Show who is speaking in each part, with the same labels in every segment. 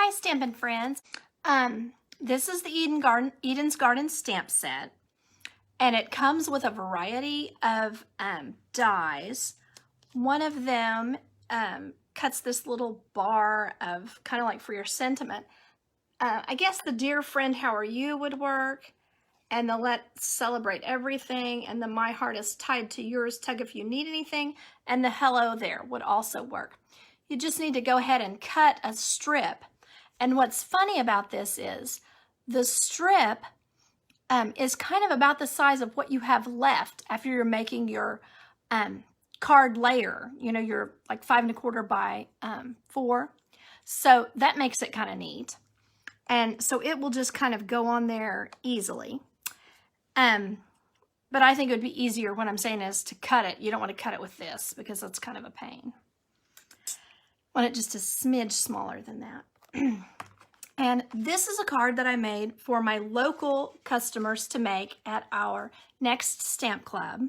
Speaker 1: Hi, Stampin' friends. This is the Eden's Garden stamp set, and it comes with a variety of dies. One of them cuts this little bar of kind of like for your sentiment. I guess the Dear Friend, How Are You would work, and the Let's Celebrate Everything, and the My Heart Is Tied to Yours, Tug If You Need Anything, and the Hello There would also work. You just need to go ahead and cut a strip. And what's funny about this is the strip is kind of about the size of what you have left after you're making your card layer. You know, you're like 5 1/4 by 4. So that makes it kind of neat. And so it will just kind of go on there easily. But I think it would be easier, what I'm saying is to cut it. You don't want to cut it with this because that's kind of a pain. Want it just a smidge smaller than that. And this is a card that I made for my local customers to make at our next stamp club.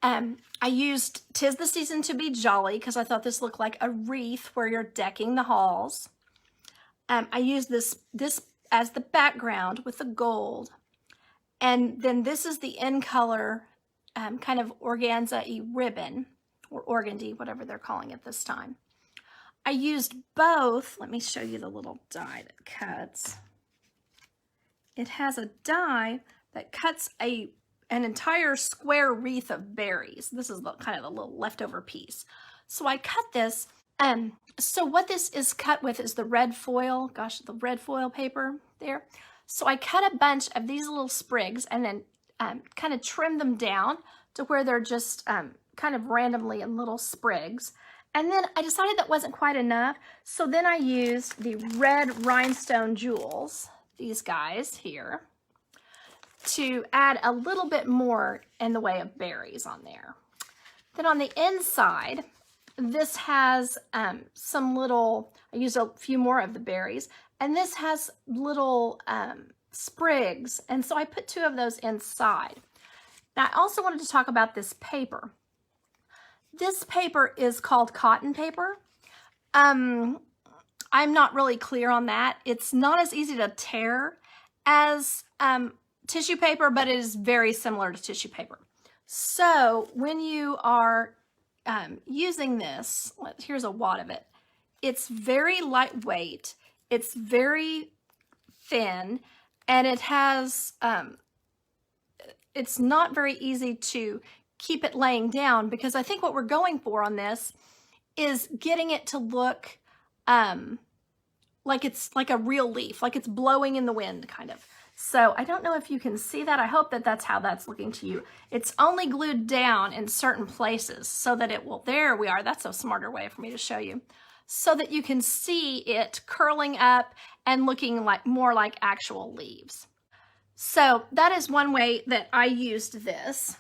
Speaker 1: I used 'Tis the Season to Be Jolly because I thought this looked like a wreath where you're decking the halls. I used this as the background with the gold. And then this is the in color kind of organza-y ribbon, or organdy, whatever they're calling it this time. I used both. Let me show you the little die that cuts. It has a die that cuts an entire square wreath of berries. This is kind of the little leftover piece. So I cut this. So what this is cut with is the red foil. Gosh, the red foil paper there. So I cut a bunch of these little sprigs and then kind of trim them down to where they're just kind of randomly in little sprigs. And then I decided that wasn't quite enough. So then I used the red rhinestone jewels, these guys here, to add a little bit more in the way of berries on there. Then on the inside, this has some little, I used a few more of the berries, and this has little sprigs. And so I put 2 of those inside. Now I also wanted to talk about this paper. This paper is called cotton paper. I'm not really clear on that. It's not as easy to tear as tissue paper, but it is very similar to tissue paper. So when you are using this, here's a wad of it. It's very lightweight. It's very thin, and it has, it's not very easy to keep it laying down, because I think what we're going for on this is getting it to look like it's like a real leaf, like it's blowing in the wind kind of. So I don't know if you can see that. I hope that that's how that's looking to you. It's only glued down in certain places so that it will, there we are. That's a smarter way for me to show you. So that you can see it curling up and looking like more like actual leaves. So that is one way that I used this.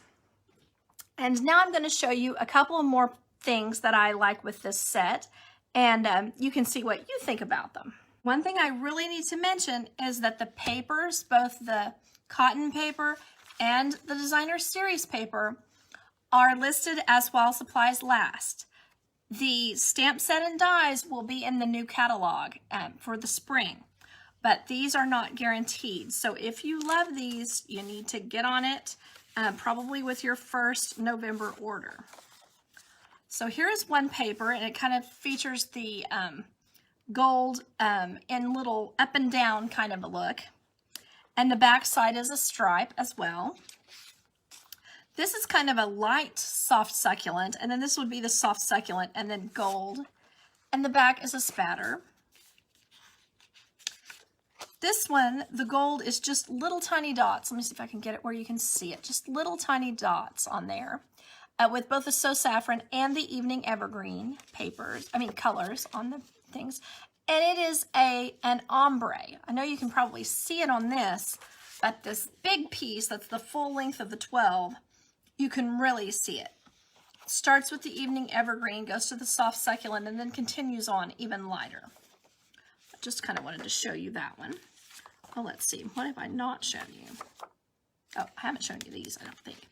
Speaker 1: And now I'm going to show you a couple of more things that I like with this set, and you can see what you think about them. One thing I really need to mention is that the papers, both the cotton paper and the designer series paper, are listed as while supplies last. The stamp set and dies will be in the new catalog for the spring, but these are not guaranteed. So if you love these, you need to get on it. Probably with your first November order. So here is one paper, and it kind of features the gold in little up and down kind of a look. And the back side is a stripe as well. This is kind of a light soft succulent, and then this would be the soft succulent and then gold. And the back is a spatter. This one, the gold is just little tiny dots. Let me see if I can get it where you can see it. Just little tiny dots on there with both the So Saffron and the Evening Evergreen colors on the things. And it is an ombre. I know you can probably see it on this, but this big piece that's the full length of the 12, you can really see it. It starts with the Evening Evergreen, goes to the soft succulent, and then continues on even lighter. I just kind of wanted to show you that one. Oh, let's see. What have I not shown you? Oh, I haven't shown you these, I don't think.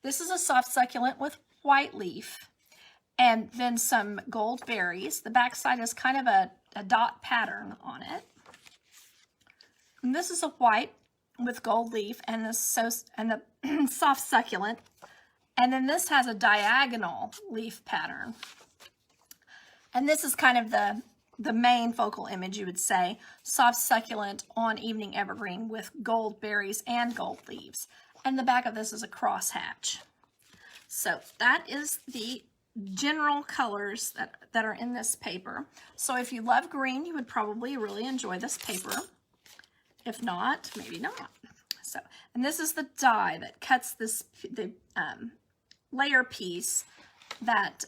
Speaker 1: This is a soft succulent with white leaf and then some gold berries. The back side is kind of dot pattern on it. And this is a white with gold leaf and the soft succulent. And then this has a diagonal leaf pattern. And this is kind of the main focal image, you would say. Soft succulent on evening evergreen with gold berries and gold leaves. And the back of this is a crosshatch. So that is the general colors that are in this paper. So if you love green, you would probably really enjoy this paper. If not, maybe not. So, and this is the die that cuts the layer piece that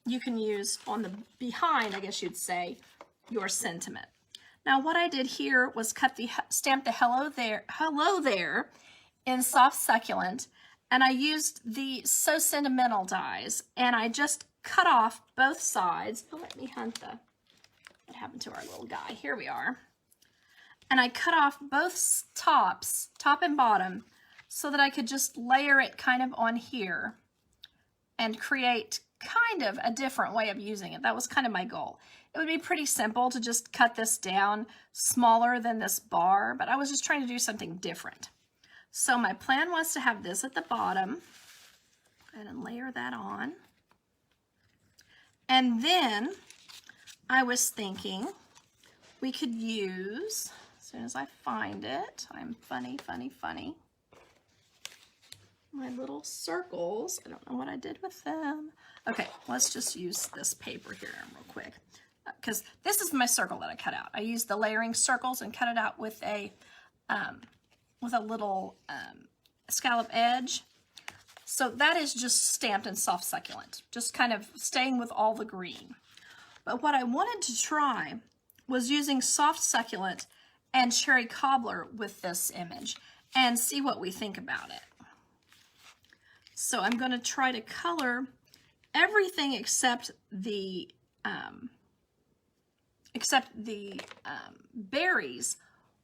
Speaker 1: you can use on the behind, I guess you'd say, your sentiment. Now what I did here was stamp the hello there in soft succulent, and I used the So Sentimental dies, and I just cut off both sides. Oh, let me hunt what happened to our little guy. Here we are. And I cut off both tops, top and bottom, so that I could just layer it kind of on here and create kind of a different way of using it. That was kind of my goal. It would be pretty simple to just cut this down smaller than this bar, but I was just trying to do something different. So my plan was to have this at the bottom. Go ahead and layer that on. And then I was thinking we could use, as soon as I find it, I'm funny, my little circles. I don't know what I did with them. Okay, let's just use this paper here real quick, because this is my circle that I cut out. I used the layering circles and cut it out with a little scallop edge. So that is just stamped in soft succulent, just kind of staying with all the green. But what I wanted to try was using soft succulent and cherry cobbler with this image and see what we think about it. So I'm going to try to color everything except the berries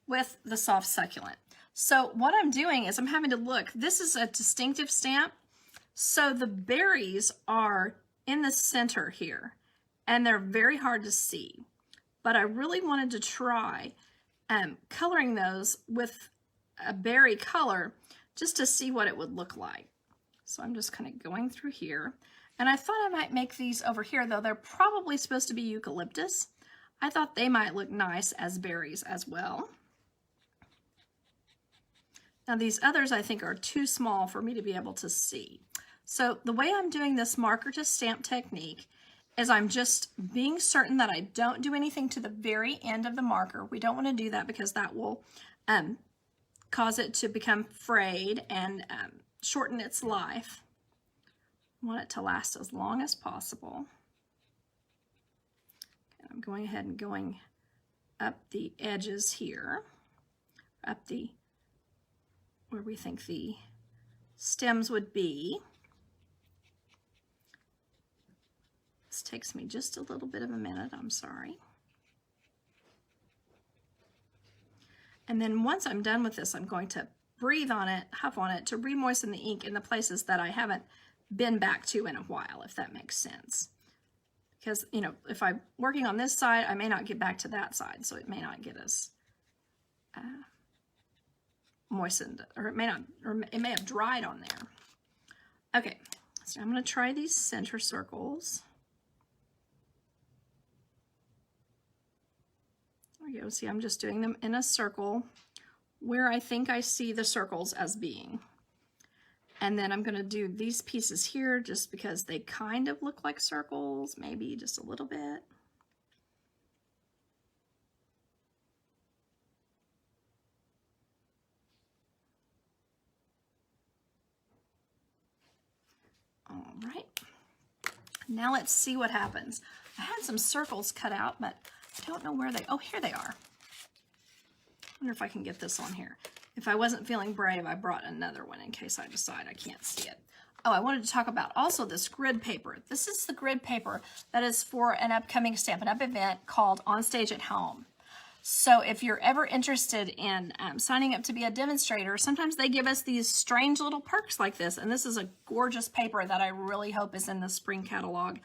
Speaker 1: with the soft succulent. So what I'm doing is I'm having to look. This is a distinctive stamp, so the berries are in the center here, and they're very hard to see. But I really wanted to try coloring those with a berry color just to see what it would look like. So I'm just kind of going through here. And I thought I might make these over here, though they're probably supposed to be eucalyptus. I thought they might look nice as berries as well. Now these others I think are too small for me to be able to see. So the way I'm doing this marker to stamp technique is I'm just being certain that I don't do anything to the very end of the marker. We don't want to do that because that will cause it to become frayed and shorten its life. I want it to last as long as possible. And I'm going ahead and going up the edges here, up the where we think the stems would be. This takes me just a little bit of a minute, I'm sorry. And then once I'm done with this, I'm going to breathe on it, huff on it to re-moisten the ink in the places that I haven't been back to in a while, if that makes sense. Because, you know, if I'm working on this side, I may not get back to that side, so it may not get as moistened, or it may not, or it may have dried on there. Okay, so I'm going to try these center circles. There we go. See, I'm just doing them in a circle where I think I see the circles as being. And then I'm going to do these pieces here just because they kind of look like circles, maybe just a little bit. All right, now let's see what happens. I had some circles cut out, but I don't know where oh, here they are. I wonder if I can get this on here. If I wasn't feeling brave, I brought another one in case I decide I can't see it. Oh, I wanted to talk about also this grid paper. This is the grid paper that is for an upcoming Stampin' Up! Event called On Stage at Home. So if you're ever interested in signing up to be a demonstrator, sometimes they give us these strange little perks like this. And this is a gorgeous paper that I really hope is in the spring catalog.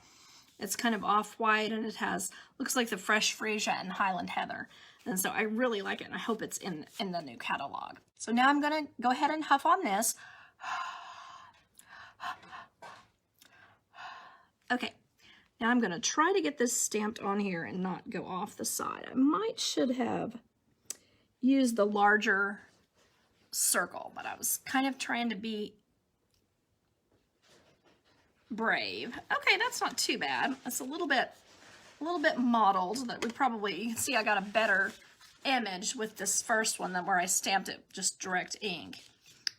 Speaker 1: It's kind of off-white, and it has, looks like the fresh freesia and Highland heather. And so I really like it, and I hope it's in the new catalog. So now I'm gonna go ahead and huff on this. Okay, now I'm gonna try to get this stamped on here and not go off the side. I should have used the larger circle, but I was kind of trying to be brave. Okay, that's not too bad. It's a little bit mottled. That we probably, you can see I got a better image with this first one than where I stamped it just direct ink.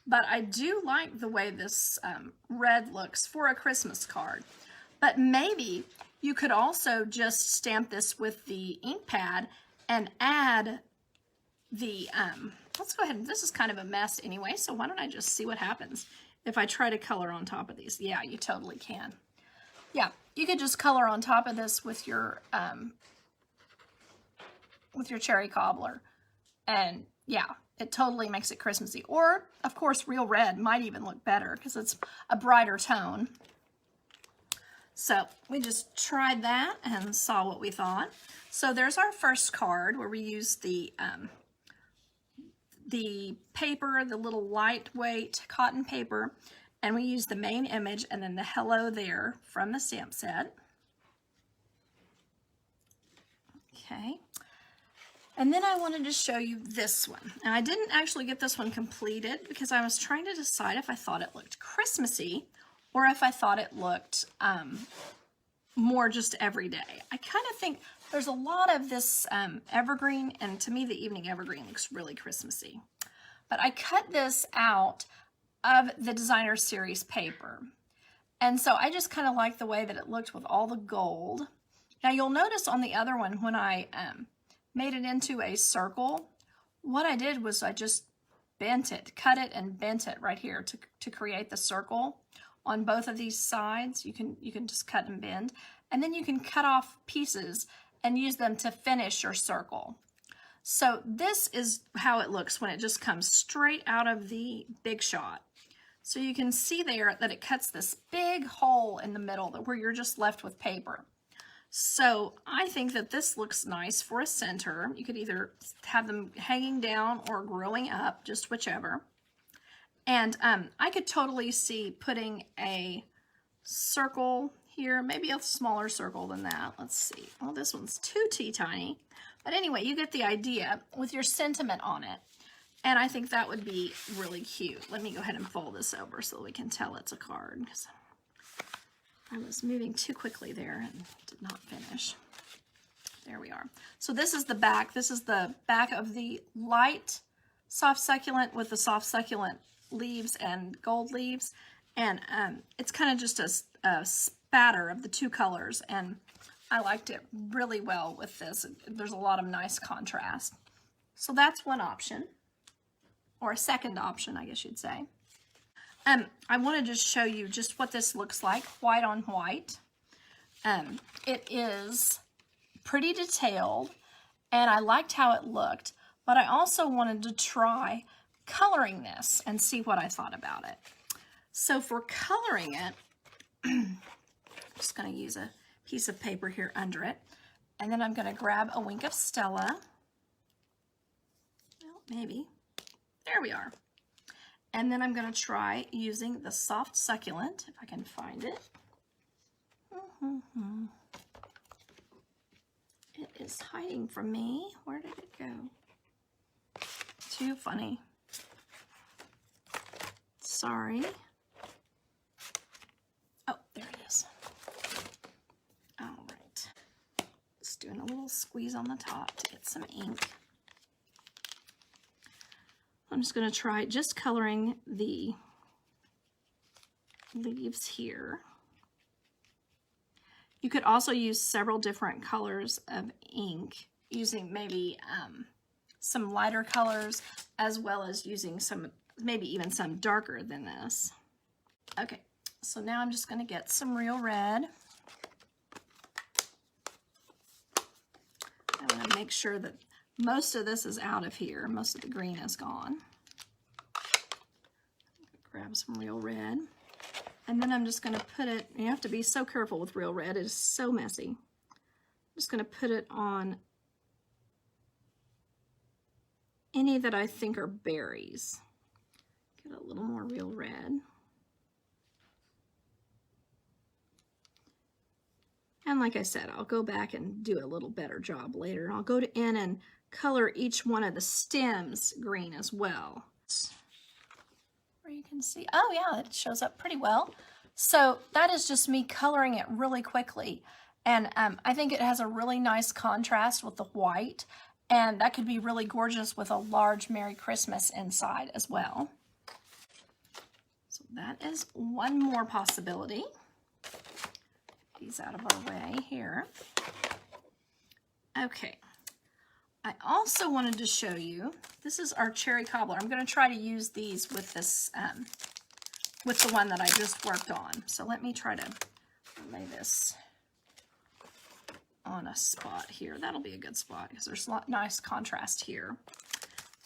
Speaker 1: But I do like the way this red looks for a Christmas card. But maybe you could also just stamp this with the ink pad and add the, let's go ahead, this is kind of a mess anyway, so why don't I just see what happens if I try to color on top of these. Yeah, you totally can. Yeah, you could just color on top of this with your cherry cobbler, and yeah, it totally makes it Christmassy. Or, of course, real red might even look better because it's a brighter tone. So we just tried that and saw what we thought. So there's our first card where we used the paper, the little lightweight cotton paper, and we used the main image and then the hello there from the stamp set. Okay. And then I wanted to show you this one. And I didn't actually get this one completed because I was trying to decide if I thought it looked Christmassy or if I thought it looked more just everyday. I kind of think there's a lot of this evergreen, and to me the evening evergreen looks really Christmassy. But I cut this out of the designer series paper. And so I just kind of like the way that it looked with all the gold. Now you'll notice on the other one when I made it into a circle, what I did was I just bent it, cut it and bent it right here to create the circle on both of these sides. You can just cut and bend, and then you can cut off pieces and use them to finish your circle. So this is how it looks when it just comes straight out of the Big Shot. So you can see there that it cuts this big hole in the middle where you're just left with paper. So I think that this looks nice for a center. You could either have them hanging down or growing up, just whichever. And I could totally see putting a circle here, maybe a smaller circle than that. Let's see. Well, this one's too tiny. But anyway, you get the idea with your sentiment on it. And I think that would be really cute. Let me go ahead and fold this over so that we can tell it's a card, because I was moving too quickly there and did not finish. There we are. So this is the back. This is the back of the light soft succulent with the soft succulent leaves and gold leaves. And it's kind of just a spatter of the two colors. And I liked it really well with this. There's a lot of nice contrast. So that's one option, or a second option, I guess you'd say. I want to just show you just what this looks like, white on white. It is pretty detailed, and I liked how it looked, but I also wanted to try coloring this and see what I thought about it. So for coloring it, I'm just going to use a piece of paper here under it, and then I'm going to grab a wink of Stella. Well, maybe. There we are. And then I'm going to try using the soft succulent, if I can find it. It is hiding from me. Where did it go? Too funny. Sorry. Oh, there it is. All right. Just doing a little squeeze on the top to get some ink. I'm just going to try just coloring the leaves here. You could also use several different colors of ink, using maybe some lighter colors, as well as using some, maybe even some darker than this. Okay, so now I'm just going to get some real red. I want to make sure that most of this is out of here. Most of the green is gone. Grab some real red. And then I'm just going to put it, you have to be so careful with real red, it is so messy. I'm just going to put it on any that I think are berries. Get a little more real red. And like I said, I'll go back and do a little better job later. I'll go in and color each one of the stems green as well. Where you can see, oh yeah, it shows up pretty well. So that is just me coloring it really quickly. And I think it has a really nice contrast with the white. And that could be really gorgeous with a large Merry Christmas inside as well. So that is one more possibility. These out of our way here. Okay. I also wanted to show you, this is our cherry cobbler. I'm going to try to use these with this, with the one that I just worked on. So let me try to lay this on a spot here. That'll be a good spot because there's a nice contrast here.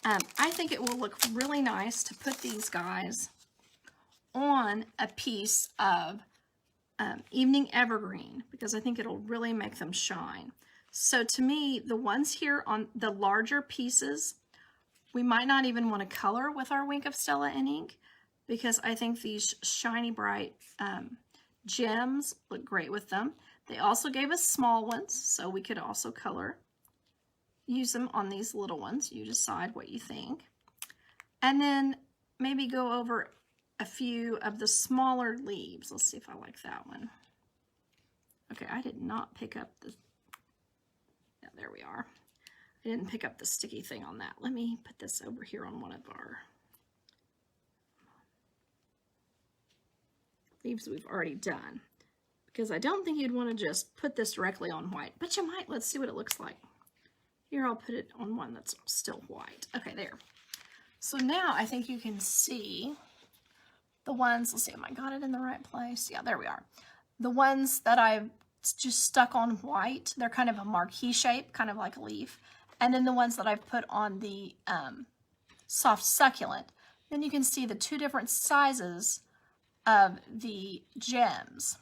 Speaker 1: I think it will look really nice to put these guys on a piece of evening evergreen because I think it'll really make them shine. So to me, the ones here on the larger pieces, we might not even want to color with our Wink of Stella in ink because I think these shiny bright gems look great with them. They also gave us small ones, so we could also use them on these little ones. You decide what you think. And then maybe go over a few of the smaller leaves. Let's see if I like that one. Okay, I did not pick up the, yeah, there we are. I didn't pick up the sticky thing on that. Let me put this over here on one of our leaves we've already done. Because I don't think you'd want to just put this directly on white, but you might. Let's see what it looks like. Here, I'll put it on one that's still white. Okay, there. So now I think you can see the ones, let's see, am I got it in the right place? Yeah, there we are. The ones that I've just stuck on white, they're kind of a marquee shape, kind of like a leaf. And then the ones that I've put on the soft succulent, then you can see the two different sizes of the gems.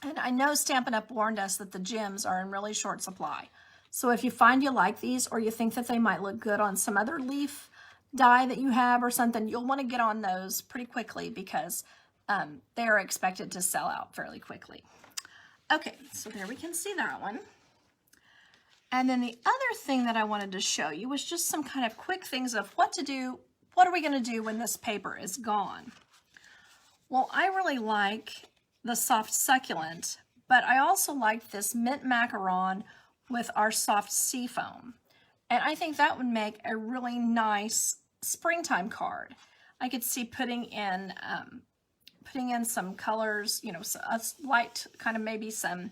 Speaker 1: And I know Stampin' Up! Warned us that the gems are in really short supply. So if you find you like these or you think that they might look good on some other leaf die that you have or something, you'll want to get on those pretty quickly because they are expected to sell out fairly quickly. Okay, so there we can see that one. And then the other thing that I wanted to show you was just some kind of quick things of what to do. What are we going to do when this paper is gone? Well, I really like the soft succulent, but I also like this mint macaron with our soft seafoam. And I think that would make a really nice springtime card. I could see putting in some colors, you know, a light kind of maybe some,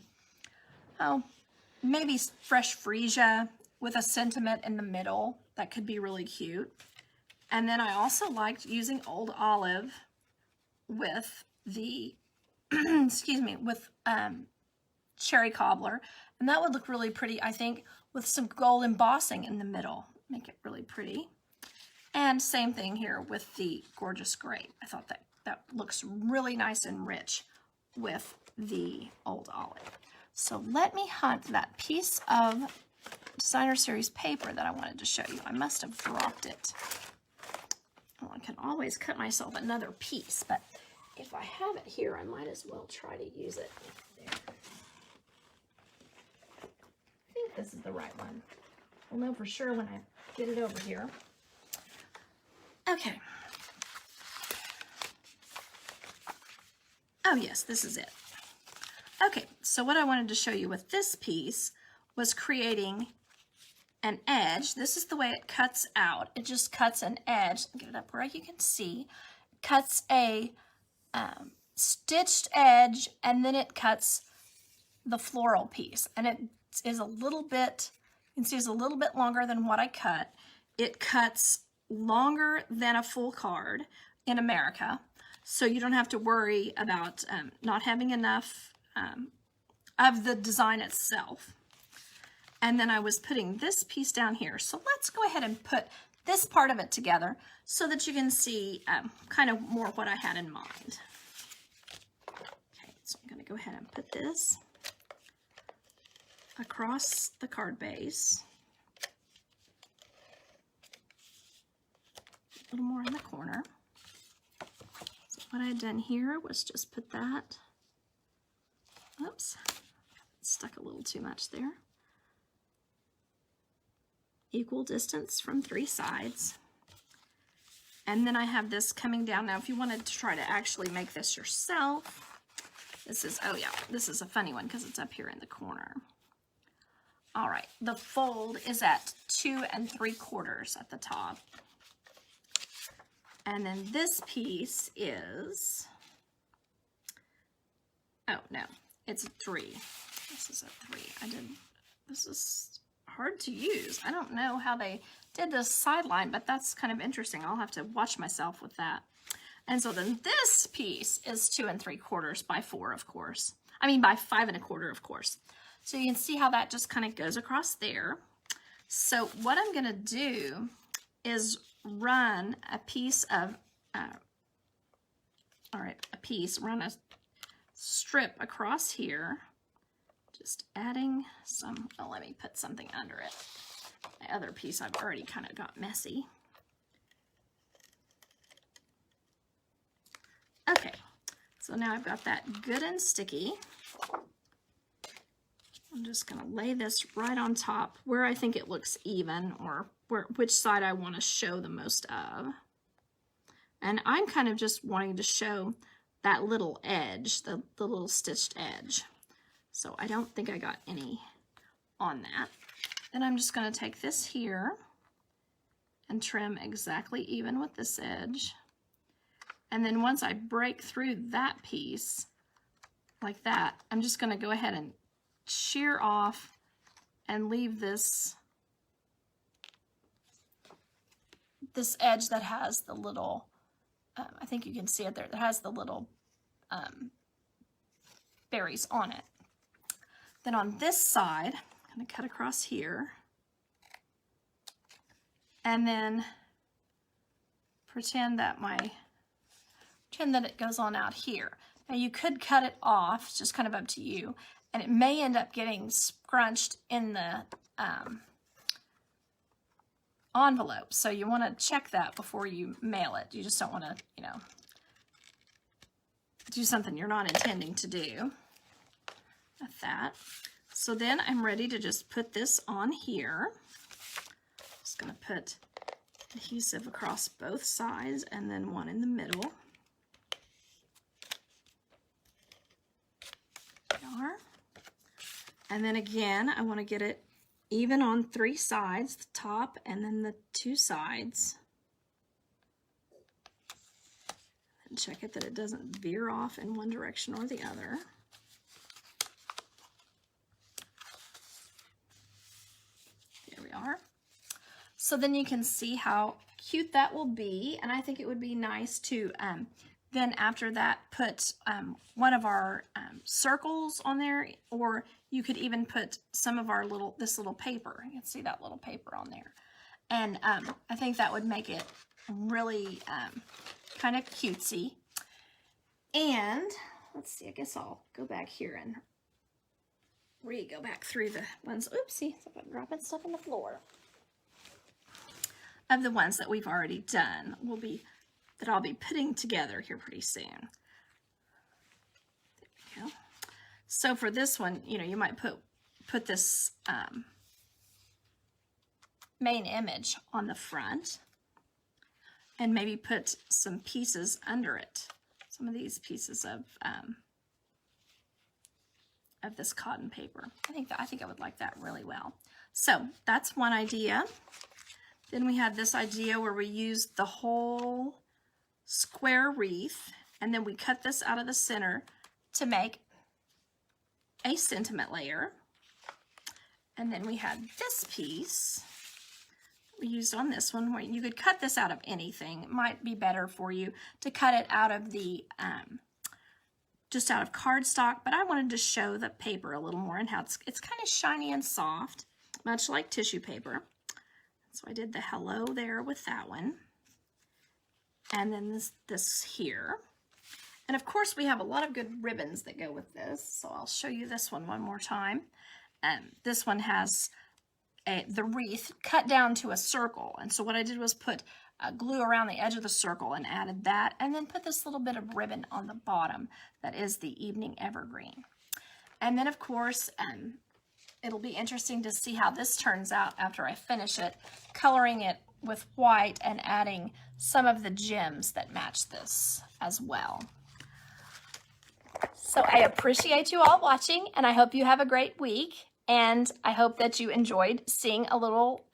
Speaker 1: maybe fresh freesia with a sentiment in the middle. That could be really cute. And then I also liked using old olive with the, excuse me, with cherry cobbler. And that would look really pretty, I think, with some gold embossing in the middle. Make it really pretty. And same thing here with the gorgeous grape. I thought that looks really nice and rich with the old olive. So let me hunt that piece of Designer Series paper that I wanted to show you. I must have dropped it. Well, I can always cut myself another piece, but if I have it here, I might as well try to use it. There. I think this is the right one. I'll know for sure when I get it over here. Okay. Oh yes, this is it. Okay, so what I wanted to show you with this piece was creating an edge. This is the way it cuts out. It just cuts an edge. Get it up where you can see. It cuts a stitched edge, and then it cuts the floral piece. And it is a little bit, you can see it's a little bit longer than what I cut. It cuts longer than a full card in America, so you don't have to worry about not having enough of the design itself. And then I was putting this piece down here. So let's go ahead and put this part of it together so that you can see kind of more what I had in mind. going to go ahead and put this across the card base. A little more in the corner. So what I had done here was just put that, oops, stuck a little too much there. Equal distance from 3 sides. And then I have this coming down. Now, if you wanted to try to actually make this yourself, this is, oh yeah, this is a funny one because it's up here in the corner. All right, the fold is at 2 3/4 at the top. And then this piece is, oh no, it's a 3. This is a 3. This is hard to use. I don't know how they did this sideline, but that's kind of interesting. I'll have to watch myself with that. And so then this piece is 2 3/4 by 4, of course. I mean, by 5 1/4, of course. So you can see how that just kind of goes across there. So what I'm going to do is run a piece of, run a strip across here, just adding some, oh, let me put something under it. My other piece I've already kind of got messy. Okay, so now I've got that good and sticky. I'm just going to lay this right on top where I think it looks even, or which side I want to show the most of. And I'm kind of just wanting to show that little edge, the little stitched edge. So I don't think I got any on that. Then I'm just going to take this here and trim exactly even with this edge. And then once I break through that piece like that, I'm just going to go ahead and shear off and leave this edge that has the little, I think you can see it there, that has the little berries on it. Then on this side, I'm going to cut across here and then pretend that it goes on out here. Now you could cut it off, it's just kind of up to you, and it may end up getting scrunched in the envelope. So you want to check that before you mail it. You just don't want to, you know, do something you're not intending to do with that. So then I'm ready to just put this on here. Just going to put adhesive across both sides and then one in the middle. There we are. And then again, I want to get it even on 3 sides, the top and then the 2 sides. And check it that it doesn't veer off in one direction or the other. There we are. So then you can see how cute that will be, and I think it would be nice to then after that put one of our circles on there, or you could even put some of our this little paper. You can see that little paper on there. And I think that would make it really kind of cutesy. And let's see, I guess I'll go back here and go back through the ones, oopsie, I'm dropping stuff on the floor. Of the ones that we've already done, that I'll be putting together here pretty soon. There we go. So for this one, you know, you might put this main image on the front and maybe put some pieces under it. Some of these pieces of this cotton paper. I think I would like that really well. So that's one idea. Then we had this idea where we used the whole square wreath, and then we cut this out of the center to make a sentiment layer. And then we had this piece we used on this one, where you could cut this out of anything. It might be better for you to cut it out of the just out of cardstock, but I wanted to show the paper a little more and how it's kind of shiny and soft, much like tissue paper. So I did the hello there with that one. And then this here. And of course we have a lot of good ribbons that go with this. So I'll show you this one more time. This one has the wreath cut down to a circle. And so what I did was put glue around the edge of the circle and added that, and then put this little bit of ribbon on the bottom that is the evening evergreen. And then of course, it'll be interesting to see how this turns out after I finish it, coloring it with white and adding some of the gems that match this as well. So I appreciate you all watching, and I hope you have a great week, and I hope that you enjoyed seeing a little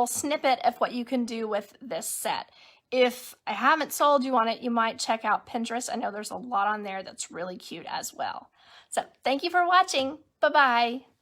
Speaker 1: snippet of what you can do with this set. If I haven't sold you on it, you might check out Pinterest. I know there's a lot on there that's really cute as well. So thank you for watching. Bye-bye.